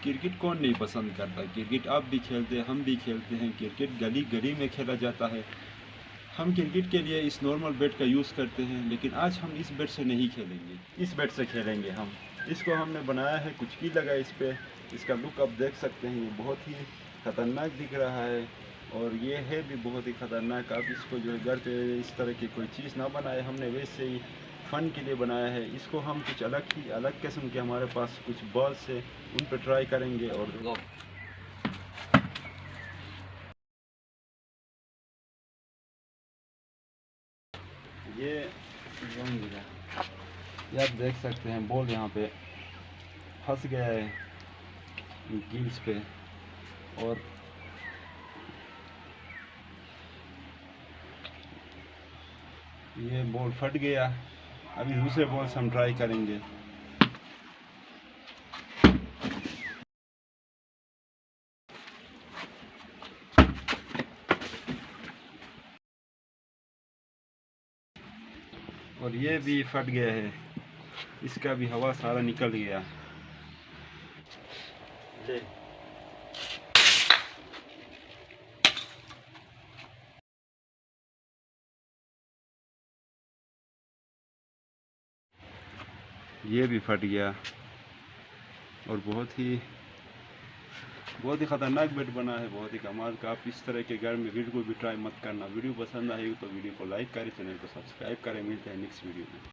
Cricket कौन नहीं पसंद करता। क्रिकेट आप भी खेलते हैं, हम भी खेलते हैं। क्रिकेट गली गली में खेला जाता है। हम क्रिकेट के लिए इस नॉर्मल बैट का यूज़ करते हैं, लेकिन आज हम इस बैट से नहीं खेलेंगे, इस बैट से खेलेंगे हम। इसको हमने बनाया है, कुछ की लगा इस पर। इसका लुक आप देख सकते हैं, ये बहुत ही ख़तरनाक दिख रहा है और ये है भी बहुत ही ख़तरनाक। आप इसको जो है घर पे इस तरह की कोई चीज़ ना बनाए, हमने वैसे ही फ़न के लिए बनाया है। इसको हम कुछ अलग किस्म के हमारे पास कुछ बॉल्स है, उन पर ट्राई करेंगे। और ये आप देख सकते हैं, बॉल यहाँ पे फंस गया है गिल्स पे और ये बॉल फट गया। अभी दूसरे बॉल से हम ट्राई करेंगे। और ये भी फट गया है, इसका भी हवा सारा निकल गया। ये भी फट गया और बहुत ही ख़तरनाक बैट बना है, बहुत ही कमाल का। आप इस तरह के घर में बिल्कुल भी ट्राई मत करना। वीडियो पसंद आएगी तो वीडियो को लाइक करें, चैनल को सब्सक्राइब करें। मिलते हैं नेक्स्ट वीडियो में।